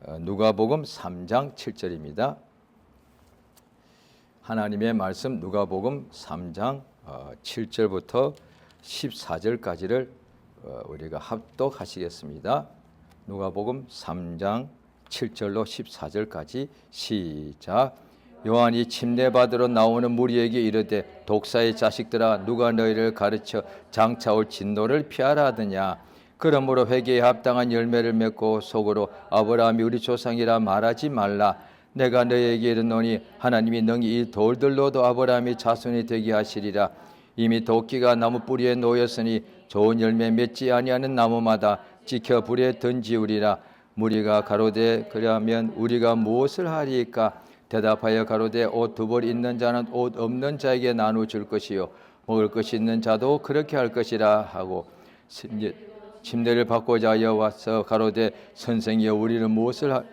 누가복음 3장 7절입니다. 하나님의 말씀 누가복음 3장 7절부터 14절까지를 우리가 합독하시겠습니다. 누가복음 3장 7절로 14절까지 시작. 요한이 침례받으러 나오는 무리에게 이르되 독사의 자식들아 누가 너희를 가르쳐 장차올 진노를 피하라 하더냐. 그러므로 회개에 합당한 열매를 맺고 속으로 아브라함이 우리 조상이라 말하지 말라. 내가 너희에게 이르노니 하나님이 능히 이 돌들로도 아브라함이 자손이 되게 하시리라. 이미 도끼가 나무 뿌리에 놓였으니 좋은 열매 맺지 아니하는 나무마다 찍혀 불에 던지우리라. 무리가 가로되 그러면 우리가 무엇을 하리이까? 대답하여 가로되 옷 두 벌 있는 자는 옷 없는 자에게 나누어 줄 것이요 먹을 것이 있는 자도 그렇게 할 것이라 하고 침례를 받고자 하여 와서 가로되 선생이여 우리는 무엇을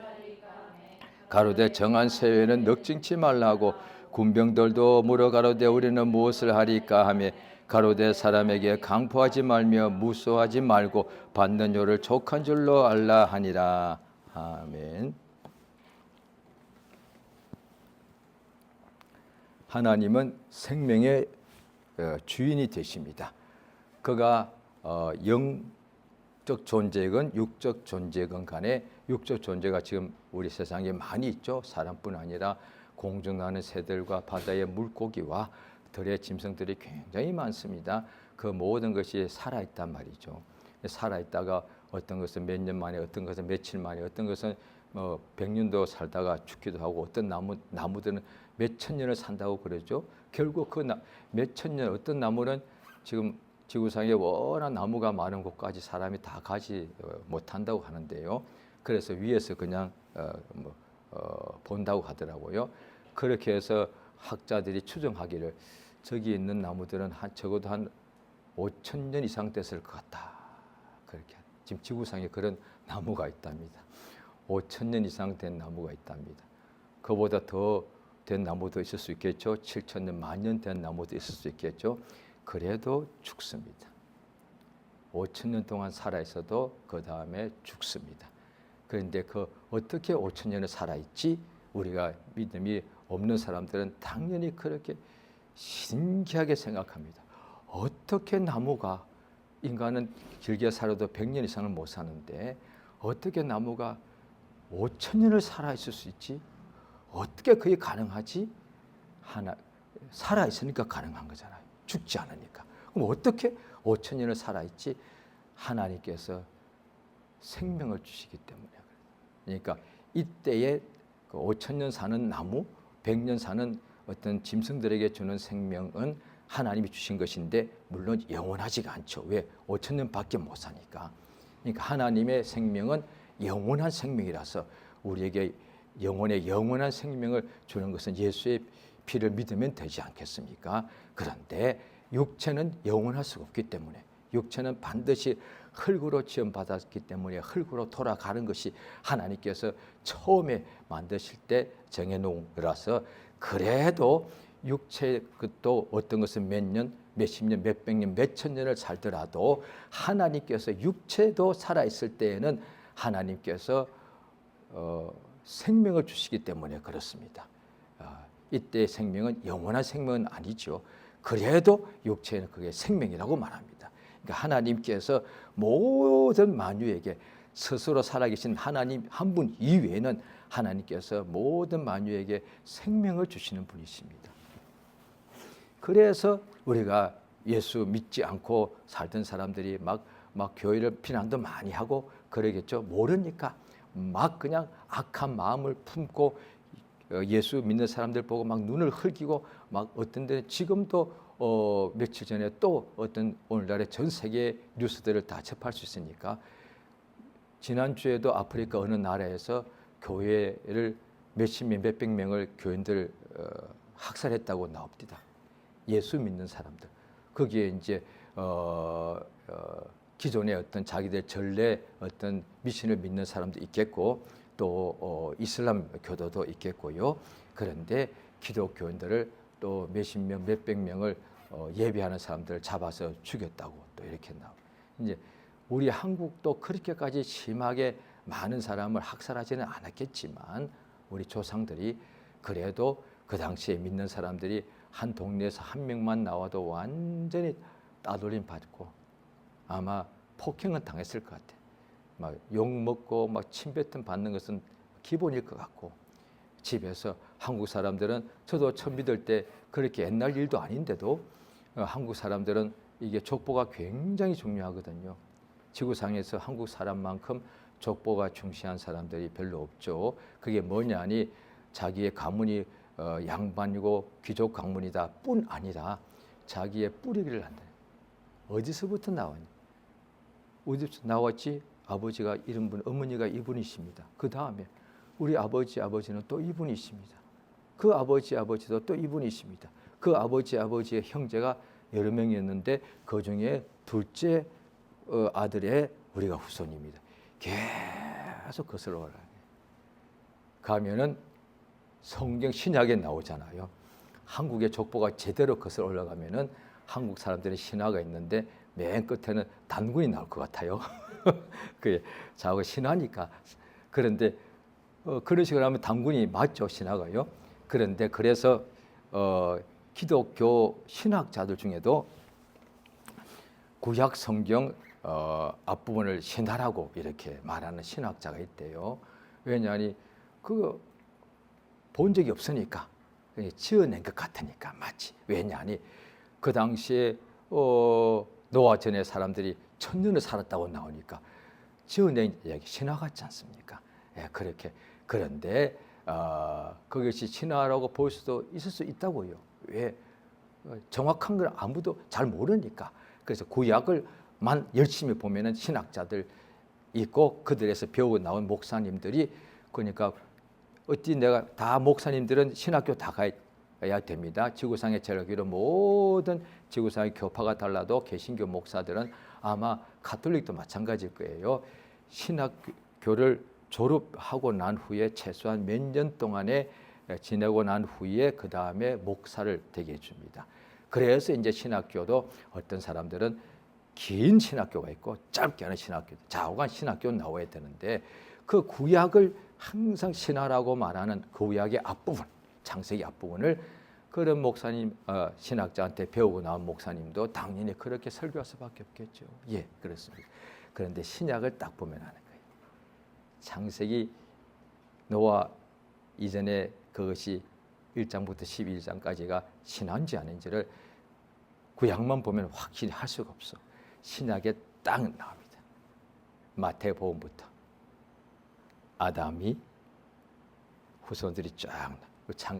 가로되 정한 세회는 넉증치 말라고 군병들도 물어 가로되 우리는 무엇을 하리까 하며 가로되 사람에게 강포하지 말며 무소하지 말고 받는 요를 족한 줄로 알라 하니라. 아멘. 하나님은 생명의 주인이 되십니다. 그가 영적 존재건 육적 존재건 간에 육적 존재가 지금 우리 세상에 많이 있죠. 사람뿐 아니라 공중 나는 새들과 바다의 물고기와 들의 짐승들이 굉장히 많습니다. 그 모든 것이 살아있단 말이죠. 살아있다가 어떤 것은 몇 년 만에, 어떤 것은 며칠 만에, 어떤 것은 100년도 살다가 죽기도 하고, 어떤 나무들은 몇천 년을 산다고 그러죠. 결국 그 몇천 년, 어떤 나무는 지금 지구상에 워낙 나무가 많은 곳까지 사람이 다 가지 못한다고 하는데요. 그래서 위에서 그냥 본다고 하더라고요. 그렇게 해서 학자들이 추정하기를 저기 있는 나무들은 적어도 한 5천 년 이상 됐을 것 같다. 그렇게 지금 지구상에 그런 나무가 있답니다. 5천 년 이상 된 나무가 있답니다. 그보다 더 된 나무도 있을 수 있겠죠. 7천 년, 만 년 된 나무도 있을 수 있겠죠. 그래도 죽습니다. 5천 년 동안 살아있어도 그 다음에 죽습니다. 그런데 어떻게 5천 년을 살아있지? 우리가 믿음이 없는 사람들은 당연히 그렇게 신기하게 생각합니다. 어떻게 나무가, 인간은 길게 살아도 100년 이상은 못 사는데 어떻게 나무가 5천 년을 살아있을 수 있지? 어떻게 그게 가능하지? 살아있으니까 가능한 거잖아요. 죽지 않으니까. 그럼 어떻게 5천 년을 살아있지? 하나님께서 생명을 주시기 때문에. 그러니까 이때에 5천 년 사는 나무, 100년 사는 어떤 짐승들에게 주는 생명은 하나님이 주신 것인데 물론 영원하지가 않죠. 왜? 5천 년밖에 못 사니까. 그러니까 하나님의 생명은 영원한 생명이라서 우리에게 영원한 생명을 주는 것은 예수의 피를 믿으면 되지 않겠습니까? 그런데 육체는 영원할 수가 없기 때문에, 육체는 반드시 흙으로 지음받았기 때문에 흙으로 돌아가는 것이 하나님께서 처음에 만드실 때 정해놓은 거라서, 그래도 육체 또 어떤 것은 몇 년, 몇십 년, 몇백 년, 몇천 년을 살더라도 하나님께서 육체도 살아있을 때에는 하나님께서 생명을 주시기 때문에 그렇습니다. 이때의 생명은 영원한 생명은 아니죠. 그래도 육체는 그게 생명이라고 말합니다. 그러니까 하나님께서 모든 만유에게 스스로 살아계신 하나님 한 분 이외에는 하나님께서 모든 만유에게 생명을 주시는 분이십니다. 그래서 우리가 예수 믿지 않고 살던 사람들이 막 교회를 비난도 많이 하고 그러겠죠. 모르니까 막 그냥 악한 마음을 품고 예수 믿는 사람들 보고 막 눈을 흘기고 막 어떤 데는 지금도 며칠 전에 또 어떤 오늘날의 전 세계 뉴스들을 다 접할 수 있으니까, 지난주에도 아프리카 어느 나라에서 교회를 몇십 명, 몇백 명을 교인들 학살했다고 나옵니다. 예수 믿는 사람들. 거기에 이제 기존의 어떤 자기들 전례 어떤 미신을 믿는 사람도 있겠고 또 이슬람 교도도 있겠고요. 그런데 기독교인들을 또 몇십 명, 몇백 명을 예배하는 사람들을 잡아서 죽였다고 또 이렇게 나와요. 이제 우리 한국도 그렇게까지 심하게 많은 사람을 학살하지는 않았겠지만 우리 조상들이 그래도 그 당시에 믿는 사람들이 한 동네에서 한 명만 나와도 완전히 따돌림 받고 아마 폭행은 당했을 것 같아. 막 욕 먹고 막 침뱉음 받는 것은 기본일 것 같고, 집에서 한국 사람들은 저도 처음 믿을 때 그렇게 옛날 일도 아닌데도 한국 사람들은 이게 족보가 굉장히 중요하거든요. 지구상에서 한국 사람만큼 족보가 중시한 사람들이 별로 없죠. 그게 뭐냐니 자기의 가문이 양반이고 귀족 가문이다 뿐 아니라 자기의 뿌리를 한다. 어디서부터 나왔냐? 어디서 나왔지? 아버지가 이런 분, 어머니가 이분이십니다. 그 다음에 우리 아버지는 또 이분이십니다. 그 아버지도 또 이분이십니다. 그 아버지의 형제가 여러 명이었는데 그 중에 둘째 아들의 우리가 후손입니다. 계속 거슬러 올라가요. 가면은 성경 신약에 나오잖아요. 한국의 족보가 제대로 거슬러 올라가면은 한국 사람들의 신화가 있는데 맨 끝에는 단군이 나올 것 같아요. 그게 자고 신화니까. 그런데 그런 식으로 하면 단군이 맞죠, 신화가요. 그런데 그래서 기독교 신학자들 중에도 구약 성경 앞부분을 신화라고 이렇게 말하는 신학자가 있대요. 왜냐하니 그 본 적이 없으니까 지어낸 것 같으니까 마치. 왜냐하니 그 당시에 노아 전에 사람들이 1000년을 살았다고 나오니까 지어낸 이야기 신화 같지 않습니까? 예, 그렇게. 그런데 그것이 신화라고 볼 수도 있을 수 있다고요. 왜? 정확한 걸 아무도 잘 모르니까. 그래서 구약을만 열심히 보면은 신학자들 있고 그들에서 배우고 나온 목사님들이, 그러니까 어찌 내가 다 목사님들은 신학교 다 가야 됩니다. 지구상에 제일 알기로 모든 지구상의 교파가 달라도 개신교 목사들은 아마 가톨릭도 마찬가지일 거예요. 신학교를 졸업하고 난 후에 최소한 몇 년 동안에 지내고 난 후에 그 다음에 목사를 되게 해줍니다. 그래서 이제 신학교도 어떤 사람들은 긴 신학교가 있고 짧게 하는 신학교, 좌우간 신학교 나와야 되는데 그 구약을 항상 신화라고 말하는 그 구약의 앞부분, 창세기 앞부분을 그런 목사님, 신학자한테 배우고 나온 목사님도 당연히 그렇게 설교할 수밖에 없겠죠. 예, 그렇습니다. 그런데 신약을 딱 보면 아는 거예요. 창세기 노아 이전에 그것이 1장부터 12장까지가 신화인지 아닌지를 구약만 보면 확실히 할 수가 없어. 신약에 딱 나옵니다. 마태복음부터 아담이 후손들이 쫙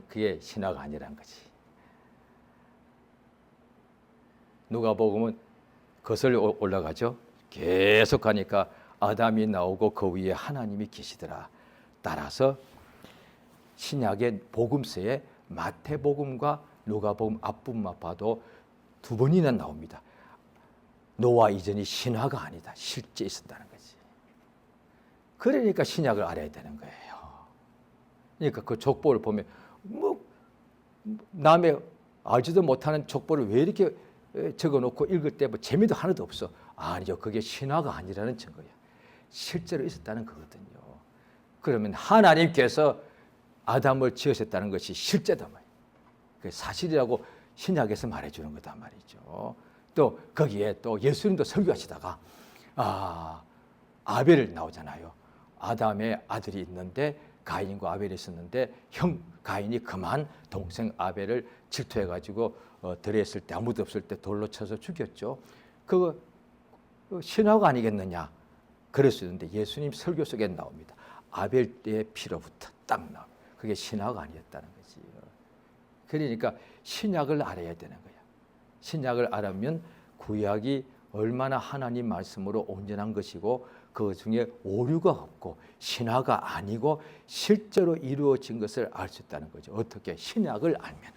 그게 신화가 아니란 거지. 누가복음은 거슬러 올라가죠. 계속 가니까 아담이 나오고 그 위에 하나님이 계시더라. 따라서 신약의 복음서에 마태복음과 누가복음 앞부분만 봐도 두 번이나 나옵니다. 노아 이전이 신화가 아니다. 실제 있었다는 거지. 그러니까 신약을 알아야 되는 거예요. 그러니까 그 족보를 보면 뭐 남의 알지도 못하는 족보를 왜 이렇게 적어놓고 읽을 때 뭐 재미도 하나도 없어. 아니죠. 그게 신화가 아니라는 증거야. 실제로 있었다는 거거든요. 그러면 하나님께서 아담을 지으셨다는 것이 실제다 말이에요. 그 사실이라고 신약에서 말해주는 거다 말이죠. 또 거기에 또 예수님도 설교하시다가 아벨 나오잖아요. 아담의 아들이 있는데 가인과 아벨이 있었는데 형 가인이 그만 동생 아벨을 질투해가지고 들였을 때 아무도 없을 때 돌로 쳐서 죽였죠. 그거 신화가 아니겠느냐 그럴 수 있는데 예수님 설교 속에 나옵니다. 아벨 때의 피로부터 딱 나옵니다. 그게 신화가 아니었다는 거지. 그러니까 신약을 알아야 되는 거야. 신약을 알면 구약이 얼마나 하나님 말씀으로 온전한 것이고 그 중에 오류가 없고 신화가 아니고 실제로 이루어진 것을 알 수 있다는 거죠. 어떻게? 신약을 알면,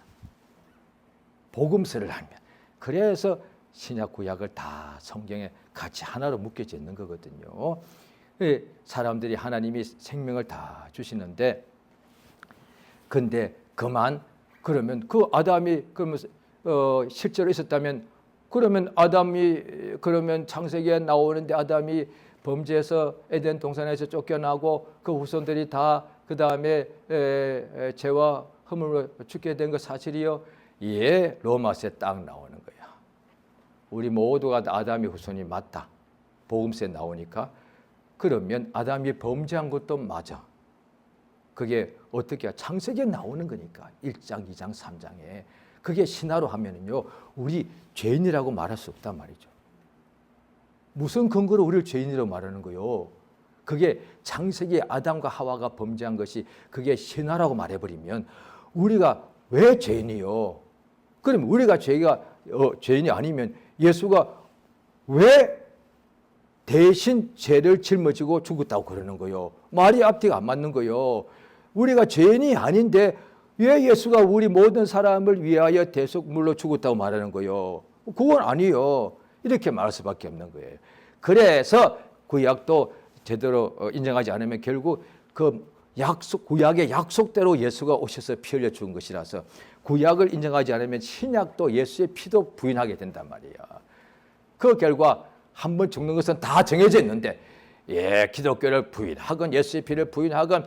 복음서를 알면. 그래서 신약 구약을 다 성경에 같이 하나로 묶여져 있는 거거든요. 사람들이 하나님이 생명을 다 주시는데 근데 그러면 그 아담이 그러면 실제로 있었다면 그러면 아담이 그러면 창세기에 나오는데 아담이 범죄해서 에덴 동산에서 쫓겨나고 그 후손들이 다 그 다음에 죄와 허물로 죽게 된 거 사실이요? 예, 로마서에 딱 나오는 거야. 우리 모두가 아담의 후손이 맞다. 복음서에 나오니까. 그러면 아담이 범죄한 것도 맞아. 그게 어떻게 창세기에 나오는 거니까. 1장, 2장, 3장에. 그게 신화로 하면은요, 우리 죄인이라고 말할 수 없단 말이죠. 무슨 근거로 우리를 죄인이라고 말하는 거요? 그게 창세기에 아담과 하와가 범죄한 것이 그게 신화라고 말해버리면 우리가 왜 죄인이요? 그럼 우리가 죄인이 아니면 예수가 왜 대신 죄를 짊어지고 죽었다고 그러는 거요? 말이 앞뒤가 안 맞는 거요. 우리가 죄인이 아닌데 왜 예수가 우리 모든 사람을 위하여 대속물로 죽었다고 말하는 거요? 그건 아니요. 이렇게 말할 수밖에 없는 거예요. 그래서 구약도 제대로 인정하지 않으면 결국 그 구약의 약속대로 예수가 오셔서 피 흘려 죽은 것이라서 구약을 인정하지 않으면 신약도 예수의 피도 부인하게 된단 말이야. 그 결과 한 번 죽는 것은 다 정해져 있는데, 예, 기독교를 부인하건 예수의 피를 부인하건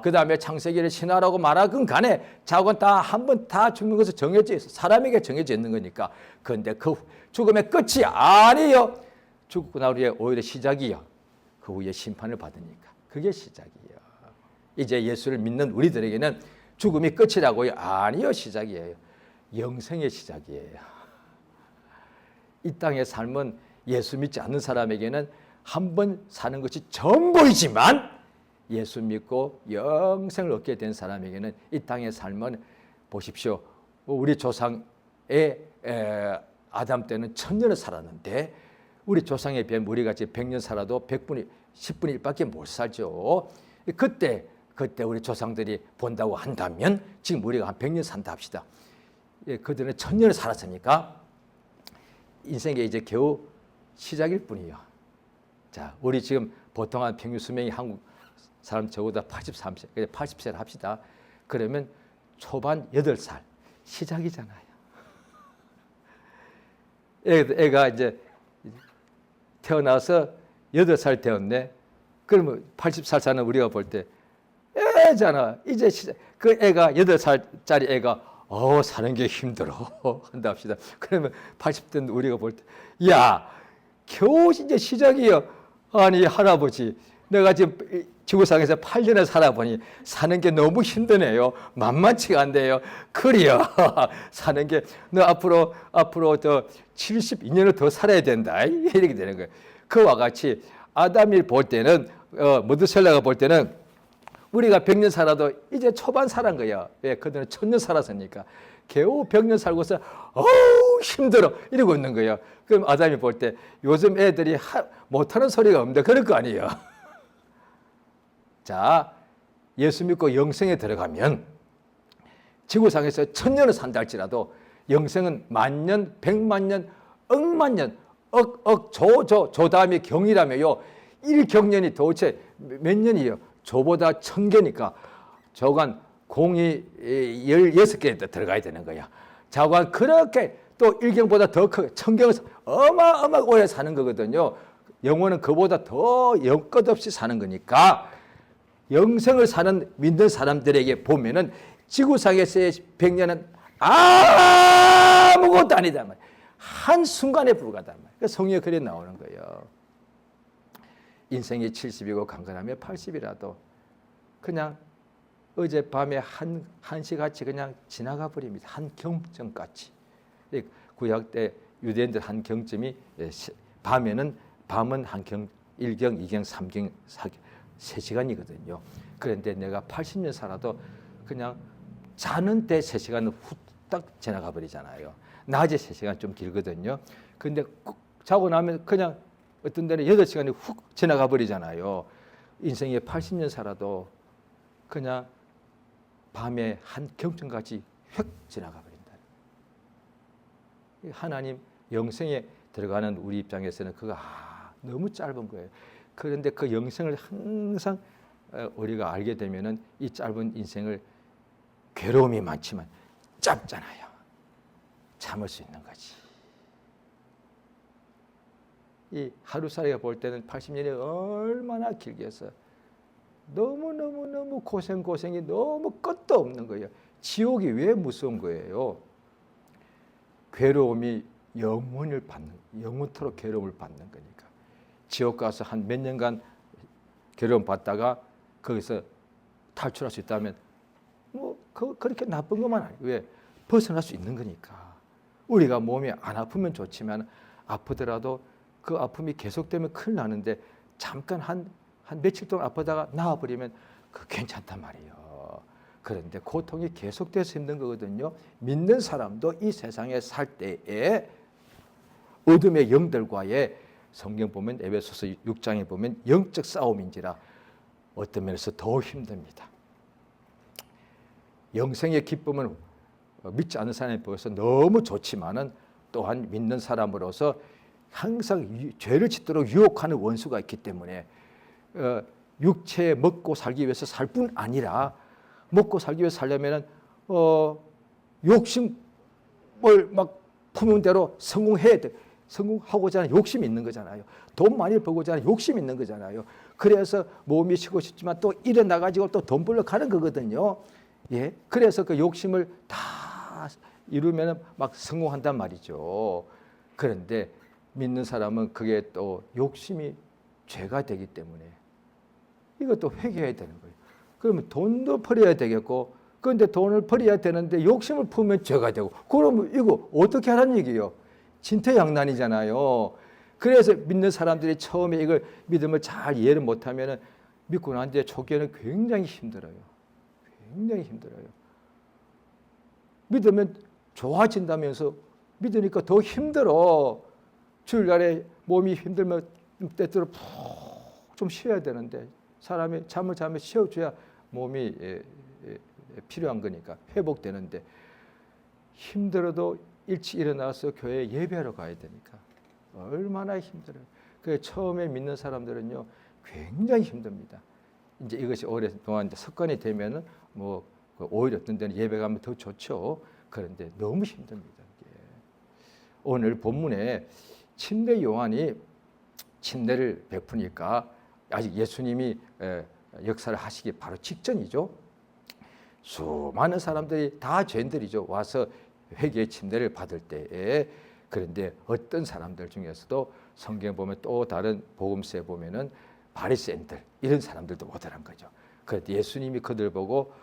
그 다음에 창세기를 신화라고 말하건 간에 자건 다 한 번 다 죽는 것은 정해져 있어. 사람에게 정해져 있는 거니까. 그런데 그 죽음의 끝이 아니요. 죽고 나 후에 오히려 시작이요. 그 후에 심판을 받으니까. 그게 시작이에요. 이제 예수를 믿는 우리들에게는 죽음이 끝이라고요? 아니요, 시작이에요. 영생의 시작이에요. 이 땅의 삶은 예수 믿지 않는 사람에게는 한 번 사는 것이 전부이지만 예수 믿고 영생을 얻게 된 사람에게는 이 땅의 삶은 보십시오. 우리 조상의 아담 때는 1000년을 살았는데 우리 조상에 비하면 우리같이 100년 살아도 10분의 1밖에 못 살죠. 그때 우리 조상들이 본다고 한다면 지금 우리가 한 100년 산다 합시다. 그들은 1000년을 살았으니까 인생의 이제 겨우 시작일 뿐이에요. 자, 우리 지금 보통 한 평균 수명이 한국 사람 저보다 83세, 80세를 합시다. 그러면 초반 8살 시작이잖아요. 애가 이제 태어나서 8살 되었네. 그러면 80살 사는 우리가 볼 때 애잖아. 이제 그 애가 8살짜리 애가 사는 게 힘들어 한다 합시다. 그러면 80대 우리가 볼 때 야, 겨우 이제 시작이요. 아니 할아버지, 내가 지금 지구상에서 8년을 살아보니 사는 게 너무 힘드네요. 만만치가 않네요. 그래요. 사는 게 너 앞으로 더 72년을 더 살아야 된다. 이렇게 되는 거예요. 그와 같이 아담이 볼 때는 머드셀라가 볼 때는 우리가 100년 살아도 이제 초반 살은 거야. 왜? 그들은 1000년 살았으니까. 겨우 100년 살고서 힘들어 이러고 있는 거예요. 그럼 아담이 볼 때 요즘 애들이 못하는 소리가 없는데 그럴 거 아니에요. 자, 예수 믿고 영생에 들어가면 지구상에서 1000년을 산다 할지라도 영생은 만년, 100만 년, 억만 년, 조 다음에 경이라며요. 1경년이 도대체 몇 년이에요? 조보다 1000개니까 저간 공이 16개 들어가야 되는 거야. 자관 그렇게 또 1경보다 더 크게 1000경을 어마어마하게 오래 사는 거거든요. 영혼은 그보다 더 끝없이 사는 거니까 영생을 사는 믿는 사람들에게 보면은 지구상에서의 100년은 아무것도 아니다. 한순간에 불과하단 말이에요. 성경에 그래 나오는 거예요. 인생이 70이고 강건하면 80이라도 그냥 어젯밤에 한시같이 그냥 지나가 버립니다. 한 경점같이. 구약 때 유대인들 한 경점이 밤은 한 경, 1경, 2경, 3경, 4경, 3시간이거든요. 그런데 내가 80년 살아도 그냥 자는 때 3시간은 후딱 지나가 버리잖아요. 낮에 3시간 좀 길거든요. 그런데 자고 나면 그냥 어떤 데는 8시간이 훅 지나가 버리잖아요. 인생에 80년 살아도 그냥 밤에 한 경점까지 휙 지나가 버린다. 하나님 영생에 들어가는 우리 입장에서는 그거 너무 짧은 거예요. 그런데 그 영생을 항상 우리가 알게 되면은 이 짧은 인생을 괴로움이 많지만 짧잖아요. 참을 수 있는 거지. 이 하루살이가 볼 때는 80년이 얼마나 길겠어. 너무 고생이 너무 끝도 없는 거예요. 지옥이 왜 무서운 거예요? 괴로움이 영원토록 괴로움을 받는 거니까. 지옥 가서 한 몇 년간 괴로움 받다가 거기서 탈출할 수 있다면 뭐 그렇게 나쁜 것만 아니고 왜 벗어날 수 있는 거니까. 우리가 몸이 안 아프면 좋지만 아프더라도 그 아픔이 계속되면 큰일 나는데 잠깐 한 며칠 동안 아프다가 나아버리면 그 괜찮단 말이에요. 그런데 고통이 계속돼서 힘든 거거든요. 믿는 사람도 이 세상에 살 때에 어둠의 영들과의 성경 보면 에베소서 6장에 보면 영적 싸움인지라 어떤 면에서 더 힘듭니다. 영생의 기쁨은 믿지 않는 사람에 비해서 너무 좋지만은 또한 믿는 사람으로서 항상 죄를 짓도록 유혹하는 원수가 있기 때문에 육체에 먹고 살기 위해서 살 뿐 아니라 먹고 살기 위해서 살려면은 욕심을 막 품은 대로 성공해야 돼. 성공하고자 하는 욕심이 있는 거잖아요. 돈 많이 벌고자 하는 욕심이 있는 거잖아요. 그래서 몸이 쉬고 싶지만 또 일어나가지고 또 돈 벌러 가는 거거든요. 예, 그래서 그 욕심을 다 이루면 막 성공한단 말이죠. 그런데 믿는 사람은 그게 또 욕심이 죄가 되기 때문에 이것도 회개해야 되는 거예요. 그러면 돈도 벌어야 되겠고, 그런데 돈을 벌어야 되는데 욕심을 품으면 죄가 되고, 그러면 이거 어떻게 하라는 얘기예요? 진퇴양난이잖아요. 그래서 믿는 사람들이 처음에 이걸 믿음을 잘 이해를 못하면 믿고 난 뒤에 초기에는 굉장히 힘들어요. 굉장히 힘들어요. 믿으면 좋아진다면서 믿으니까 더 힘들어. 주일날에 몸이 힘들면 때때로 푹 좀 쉬어야 되는데 사람이 잠을 자면 쉬어줘야 몸이 필요한 거니까 회복되는데 힘들어도 일찍 일어나서 교회에 예배하러 가야 되니까 얼마나 힘들어요. 그래서 처음에 믿는 사람들은요 굉장히 힘듭니다. 이제 이것이 오랫동안 습관이 되면은 뭐 오히려 어떤 데는 예배 가면 더 좋죠. 그런데 너무 힘듭니다. 오늘 본문에 침례 요한이 침례를 베푸니까 아직 예수님이 역사를 하시기 바로 직전이죠. 수많은 사람들이 다 죄인들이죠. 와서 회개의 침례를 받을 때에 그런데 어떤 사람들 중에서도 성경 보면 또 다른 복음서에 보면은 바리새인들 이런 사람들도 오더란 거죠. 그래서 예수님이 그들 보고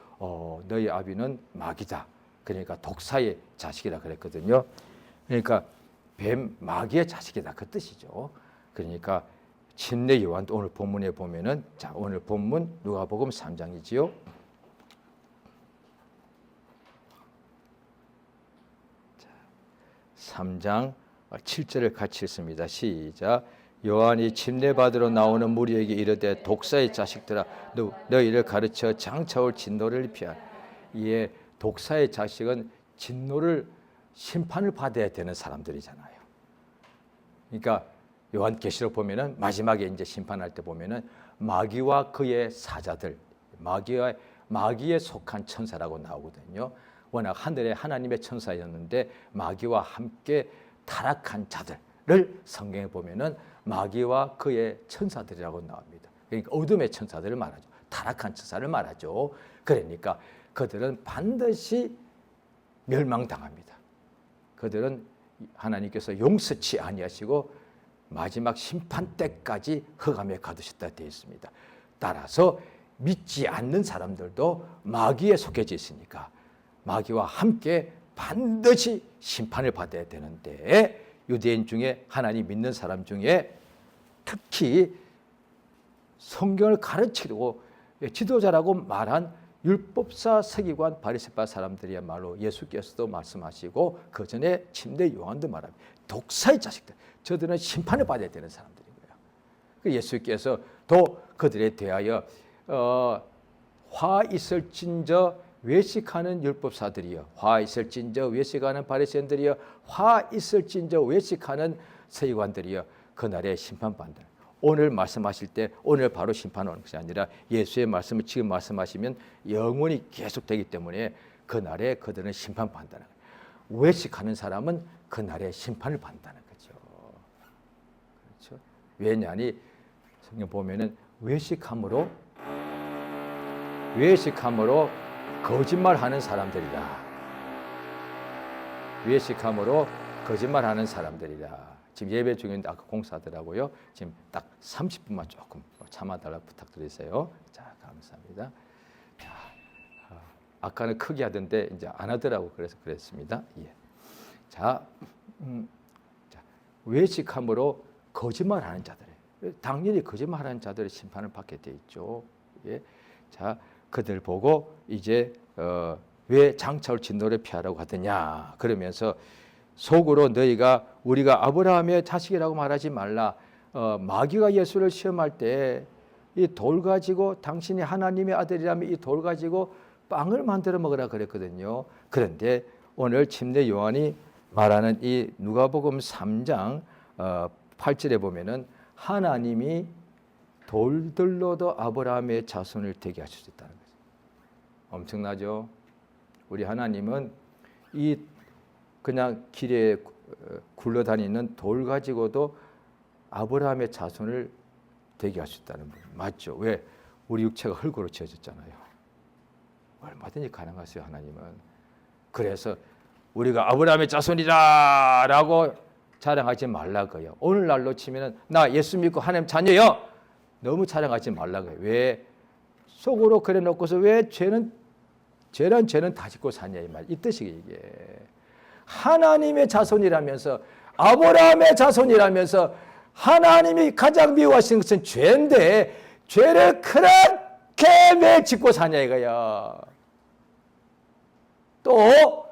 너희 아비는 마귀다. 그러니까 독사의 자식이라 그랬거든요. 그러니까 뱀 마귀의 자식이다 그 뜻이죠. 그러니까 침례 요한도 오늘 본문에 보면은 자 오늘 본문 누가복음 3장이지요. 자, 3장 7절을 같이 읽습니다. 시작. 요한이 침례받으러 나오는 무리에게 이르되 독사의 자식들아 너희를 가르쳐 장차올 진노를 피하라. 이에 독사의 자식은 진노를 심판을 받아야 되는 사람들이잖아요. 그러니까 요한계시록 보면은 마지막에 이제 심판할 때 보면은 마귀와 그의 사자들, 마귀에 속한 천사라고 나오거든요. 워낙 하늘에 하나님의 천사였는데 마귀와 함께 타락한 자들을 성경에 보면은 마귀와 그의 천사들이라고 나옵니다. 그러니까 어둠의 천사들을 말하죠. 타락한 천사를 말하죠. 그러니까 그들은 반드시 멸망당합니다. 그들은 하나님께서 용서치 아니하시고 마지막 심판 때까지 흑암에 가두셨다 되어 있습니다. 따라서 믿지 않는 사람들도 마귀에 속해져 있으니까 마귀와 함께 반드시 심판을 받아야 되는데 유대인 중에 하나님 믿는 사람 중에 특히 성경을 가르치고 지도자라고 말한 율법사 서기관 바리새파 사람들이야말로 예수께서도 말씀하시고 그 전에 침례 요한도 말합니다. 독사의 자식들, 저들은 심판을 받아야 되는 사람들인 거예요. 예수께서 또 그들에 대하여 화 있을진저 외식하는 율법사들이여, 화 있을진저 외식하는 바리새인들이여, 화 있을진저 외식하는 서기관들이여, 그날에 심판받는다. 오늘 말씀하실 때 오늘 바로 심판하는 것이 아니라 예수의 말씀을 지금 말씀하시면 영원히 계속되기 때문에 그날에 그들은 심판받는다는 거예요. 외식하는 사람은 그날에 심판을 받는다는 거죠. 그렇죠? 왜냐니 성경 보면은 외식함으로 거짓말하는 사람들이라. 외식함으로 거짓말하는 사람들이라. 지금 예배 중인데 아까 공사하더라고요. 지금 딱 30분만 조금 참아달라고 부탁드리세요. 자, 감사합니다. 자, 아까는 크게 하던데 이제 안 하더라고. 그래서 그랬습니다. 예. 자, 외식함으로 거짓말하는 자들. 당연히 거짓말하는 자들의 심판을 받게 돼 있죠. 예. 자, 그들 보고 이제 왜 장차올 진노를 피하라고 하더냐. 그러면서 속으로 너희가 우리가 아브라함의 자식이라고 말하지 말라. 마귀가 예수를 시험할 때 이 돌 가지고 당신이 하나님의 아들이라면 이 돌 가지고 빵을 만들어 먹으라 그랬거든요. 그런데 오늘 침례 요한이 말하는 이 누가복음 3장 8절에 보면은 하나님이 돌들로도 아브라함의 자손을 되게 하실 수 있다는 거죠. 엄청나죠? 우리 하나님은 이 그냥 길에 굴러다니는 돌 가지고도 아브라함의 자손을 되게 할 수 있다는 분 맞죠? 왜? 우리 육체가 흙으로 지어졌잖아요. 얼마든지 가능하세요, 하나님은. 그래서 우리가 아브라함의 자손이다라고 자랑하지 말라고요. 오늘날로 치면은 나 예수 믿고 하나님 자녀요. 너무 자랑하지 말라고요. 왜? 속으로 그래 놓고서 왜 죄는 다 짓고 사냐 이 말. 이 뜻이 이게. 하나님의 자손이라면서 아브라함의 자손이라면서 하나님이 가장 미워하시는 것은 죄인데 죄를 그렇게 왜 짓고 사냐 이거야. 또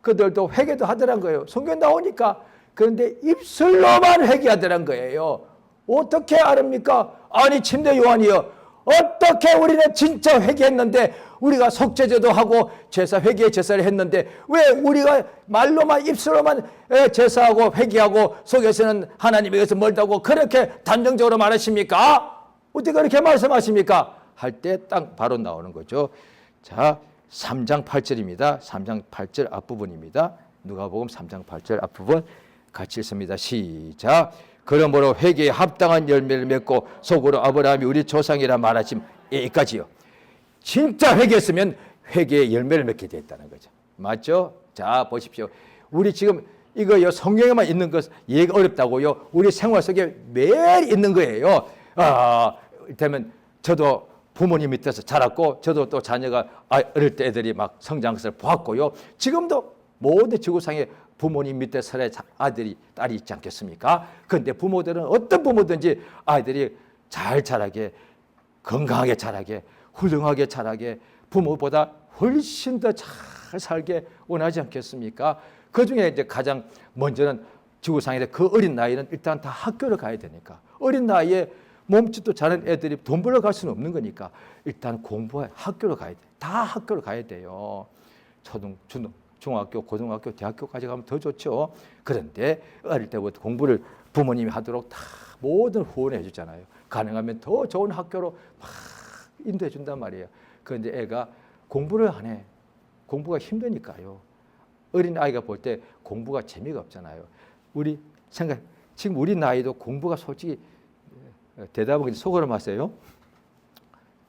그들도 회개도 하더란 거예요. 성경 나오니까. 그런데 입술로만 회개하더란 거예요. 어떻게 알합니까? 아니 침례 요한이요. 어떻게 우리는 진짜 회개했는데 우리가 속죄제도 하고 제사 회개 제사를 했는데 왜 우리가 말로만 입술로만 제사하고 회개하고 속에서는 하나님에게서 멀다고 그렇게 단정적으로 말하십니까? 어떻게 그렇게 말씀하십니까? 할 때 딱 바로 나오는 거죠. 자, 3장 8절입니다. 3장 8절 앞부분입니다. 누가복음 3장 8절 앞부분 같이 읽습니다. 시작. 그러므로 회개에 합당한 열매를 맺고 속으로 아브라함이 우리 조상이라 말하심 여기까지요. 진짜 회개했으면 회개의 열매를 맺게 되었다는 거죠. 맞죠? 자, 보십시오. 우리 지금 이거요 성경에만 있는 것 이해가 어렵다고요. 우리 생활 속에 매일 있는 거예요. 이를테면 저도 부모님 밑에서 자랐고 저도 또 자녀가 어릴 때 애들이 막 성장을 보았고요. 지금도 모든 지구상에 부모님 밑에 살아야 아들이 딸이 있지 않겠습니까? 그런데 부모들은 어떤 부모든지 아이들이 잘 자라게 건강하게 자라게 훌륭하게 자라게 부모보다 훨씬 더 잘 살게 원하지 않겠습니까? 그중에 이제 가장 먼저는 지구상에 그 어린 나이는 일단 다 학교를 가야 되니까 어린 나이에 몸짓도 잘하는 애들이 돈 벌러 갈 수는 없는 거니까 일단 공부해 학교를 가야 돼. 다 학교를 가야 돼요. 중학교, 고등학교, 대학교까지 가면 더 좋죠. 그런데 어릴 때부터 공부를 부모님이 하도록 다 모든 후원해 주잖아요. 가능하면 더 좋은 학교로 막 인도해 준단 말이에요. 그런데 애가 공부를 안 해. 공부가 힘드니까요. 어린 아이가 볼 때 공부가 재미가 없잖아요. 지금 우리 나이도 공부가 솔직히 대답은 속으로 하세요.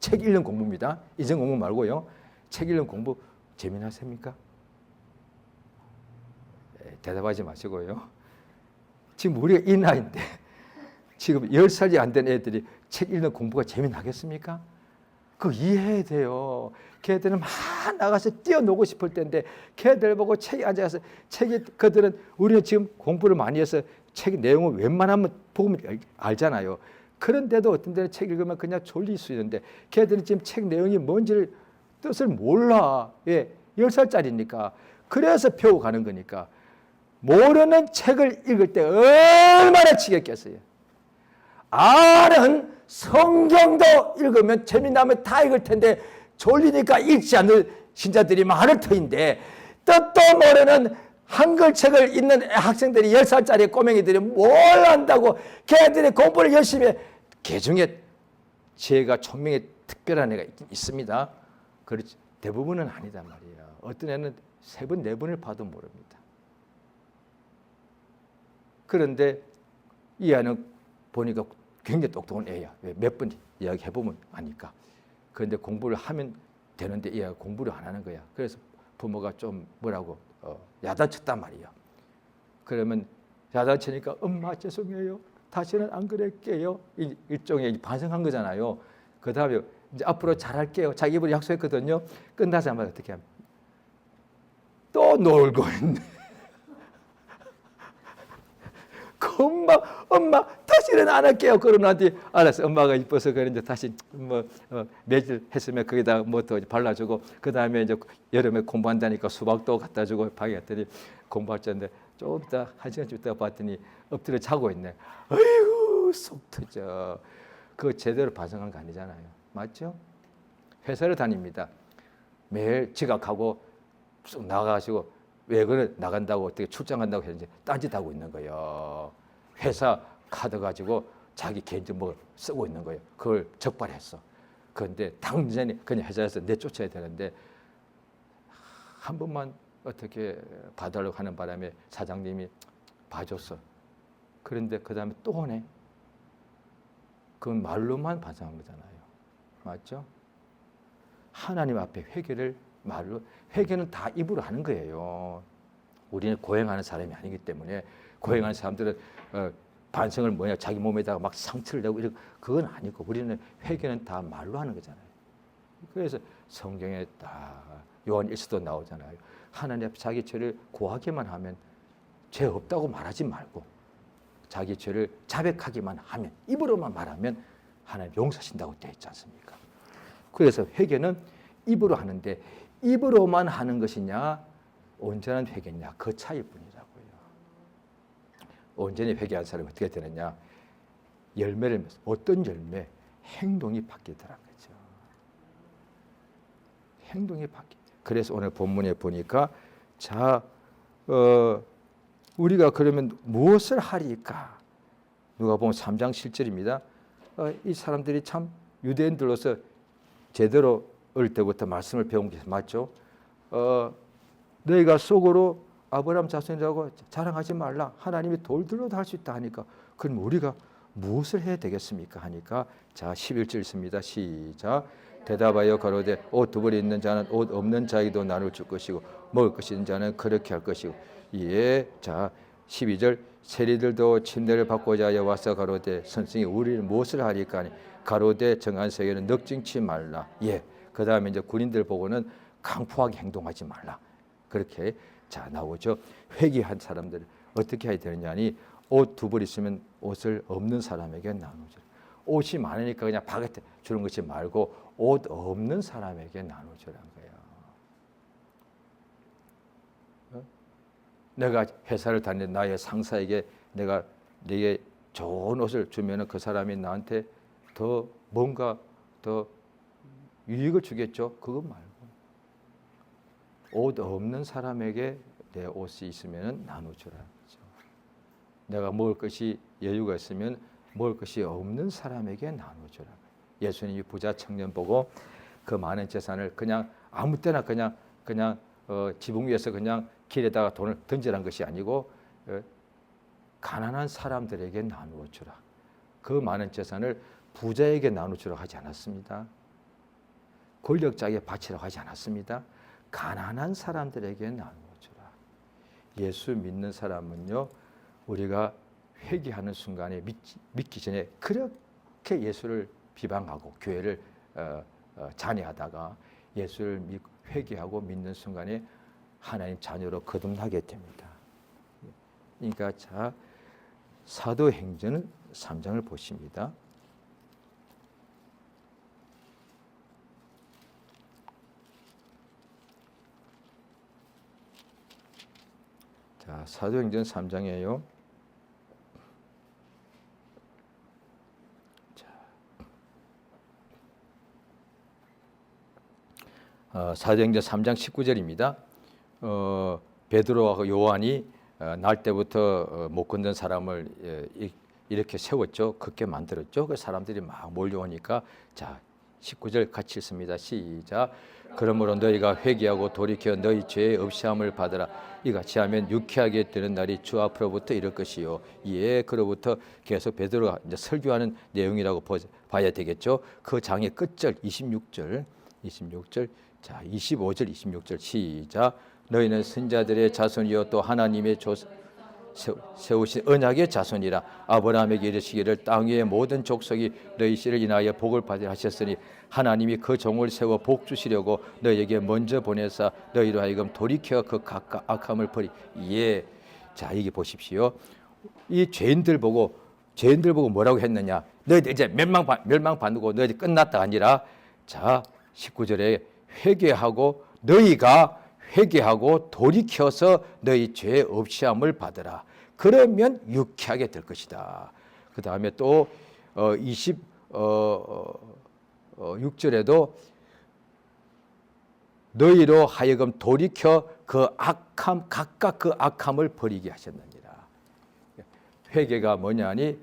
책 읽는 공부입니다. 이전 공부 말고요. 책 읽는 공부 재미나십니까? 대답하지 마시고요. 지금 우리가 이 나이인데 지금 10살이 안 된 애들이 책 읽는 공부가 재미나겠습니까? 그거 이해해야 돼요. 걔들은 막 나가서 뛰어놀고 싶을 텐데 걔들 보고 책에 앉아서 그들은 우리는 지금 공부를 많이 해서 책 내용을 웬만하면 보면 알잖아요. 그런데도 어떤 데는 책 읽으면 그냥 졸릴 수 있는데 걔들은 지금 책 내용이 뭔지를 뜻을 몰라. 예, 10살짜리니까. 그래서 배워가는 거니까. 모르는 책을 읽을 때 얼마나 지겹겠어요. 아는 성경도 읽으면 재미나면 다 읽을 텐데 졸리니까 읽지 않는 신자들이 많을 터인데 뜻도 모르는 한글책을 읽는 학생들이 10살짜리 꼬맹이들이 뭘 안다고 걔들이 공부를 열심히 해. 걔 중에 지혜가 총명이 특별한 애가 있습니다. 그렇지 대부분은 아니다 말이에요. 어떤 애는 3번, 4번을 봐도 모릅니다. 그런데 이 애는 보니까 굉장히 똑똑한 애야. 몇 번 이야기해 보면 아니까. 그런데 공부를 하면 되는데 얘가 공부를 안 하는 거야. 그래서 부모가 좀 뭐라고 야단쳤단 말이야. 그러면 야단치니까 엄마 죄송해요. 다시는 안 그럴게요. 일종의 반성한 거잖아요. 그 다음에 이제 앞으로 잘할게요. 자기 입으로 약속했거든요. 끝나자마자 어떻게 하면 또 놀고 있네. 그 엄마 다시는 안 할게요. 그러나한테 알았어. 엄마가 이뻐서 그런데 다시 매질 했으면 거기다 뭐 더 발라주고 그 다음에 이제 여름에 공부한다니까 수박도 갖다 주고 방에 갔더니 공부할 때인데 좀 이따 1시간쯤 있다가 봤더니 엎드려 자고 있네. 아이고 속 터져. 그거 제대로 반성한 거 아니잖아요. 맞죠? 회사를 다닙니다. 매일 지각하고 쑥 나가가지고 왜 그래 나간다고 어떻게 출장 간다고 했는지 딴짓하고 있는 거예요. 회사 카드 가지고 자기 개인적 뭐 쓰고 있는 거예요. 그걸 적발했어. 그런데 당연히 그냥 회사에서 내쫓아야 되는데 한 번만 어떻게 봐달라고 하는 바람에 사장님이 봐줬어. 그런데 그 다음에 또 오네. 그건 말로만 반성한 거잖아요. 맞죠? 하나님 앞에 회개를 말로, 회개는 다 입으로 하는 거예요. 우리는 고행하는 사람이 아니기 때문에 고행하는 사람들은 반성을 뭐냐 자기 몸에다가 막 상처를 내고 이런 그건 아니고 우리는 회개는 다 말로 하는 거잖아요. 그래서 성경에 다 요한 1서도 나오잖아요. 하나님 앞에 자기 죄를 고하기만 하면 죄 없다고 말하지 말고 자기 죄를 자백하기만 하면 입으로만 말하면 하나님 용서하신다고 되어 있지 않습니까? 그래서 회개는 입으로 하는데 입으로만 하는 것이냐 온전한 회개냐 그 차이뿐이라고요. 온전히 회개한 사람이 어떻게 되느냐 열매를 어떤 열매 행동이 바뀌더라는 거죠. 행동이 바뀌. 그래서 오늘 본문에 보니까 자 우리가 그러면 무엇을 하리까? 누가복음 3장 7절입니다. 이 사람들이 참 유대인들로서 제대로 어릴 때부터 말씀을 배운 게 맞죠? 너희가 속으로 아브라함 자손이라고 자랑하지 말라. 하나님이 돌들로도 할 수 있다 하니까 그럼 우리가 무엇을 해야 되겠습니까? 하니까 자 11절 있습니다. 시작. 대답하여 가로되 옷 두 벌이 있는 자는 옷 없는 자에게도 나눌 줄 것이고 먹을 것이 있는 자는 그렇게 할 것이고 예. 자 12절 세리들도 침례를 받고자 하여 와서 가로되 선생이 우리는 무엇을 하리까 하니 가로되 정한 세계는 넉증치 말라. 예. 그 다음에 이제 군인들 보고는 강포하게 행동하지 말라. 그렇게 자 나오죠. 회개한 사람들 어떻게 해야 되느냐니 옷 두 벌 있으면 옷을 없는 사람에게 나누죠. 옷이 많으니까 그냥 바게트 주는 것이 말고 옷 없는 사람에게 나누주라는 거예요. 내가 회사를 다니는 나의 상사에게 내가 내게 좋은 옷을 주면은 그 사람이 나한테 더 뭔가 더 유익을 주겠죠. 그것 말고 옷 없는 사람에게 내 옷이 있으면 나눠주라는 거죠. 내가 먹을 것이 여유가 있으면 먹을 것이 없는 사람에게 나눠주라. 예수님이 부자 청년 보고 그 많은 재산을 그냥 아무 때나 그냥 지붕 위에서 그냥 길에다가 돈을 던지라는 것이 아니고 가난한 사람들에게 나누어 주라. 그 많은 재산을 부자에게 나누주라고 하지 않았습니다. 권력자에게 바치라고 하지 않았습니다. 가난한 사람들에게 나누어 주라. 예수 믿는 사람은요, 우리가 회개하는 순간에 믿기 전에 그렇게 예수를 비방하고 교회를 잔해하다가 예수를 회개하고 믿는 순간에 하나님 자녀로 거듭나게 됩니다. 그러니까 자 사도행전 3장을 보십니다. 자 사도행전 3장이에요. 사도행전 3장 19절입니다. 베드로와 요한이 날 때부터 못 걷는 사람을 이렇게 세웠죠. 걷게 만들었죠. 그 사람들이 막 몰려오니까 자 19절 같이 읽습니다. 시작. 그러므로 너희가 회개하고 돌이켜 너희 죄의 없이함을 받으라. 이같이 하면 유쾌하게 되는 날이 주 앞으로부터 이럴 것이요. 예, 그로부터 계속 베드로가 이제 설교하는 내용이라고 봐야 되겠죠. 그 장의 끝절 26절, 자 25절, 26절 시작. 너희는 선자들의 자손이요 또 하나님의 세우신 언약의 자손이라. 아브라함에게 이르시기를 땅 위의 모든 족속이 너희 씨를 인하여 복을 받으라 하셨으니 하나님이 그 종을 세워 복 주시려고 너희에게 먼저 보내사 너희로 하여금 돌이켜 그 각각 악함을 버리. 예. 자, 이게 보십시오. 이 죄인들 보고 뭐라고 했느냐? 너희들 이제 멸망 받고 너희들 끝났다 아니라, 자 19절에 너희가 회개하고 돌이켜서 너희 죄 없이함을 받으라. 그러면 유쾌하게 될 것이다. 그 다음에 또 26절에도 너희로 하여금 돌이켜 그 악함 각각 그 악함을 버리게 하셨느니라. 회개가 뭐냐니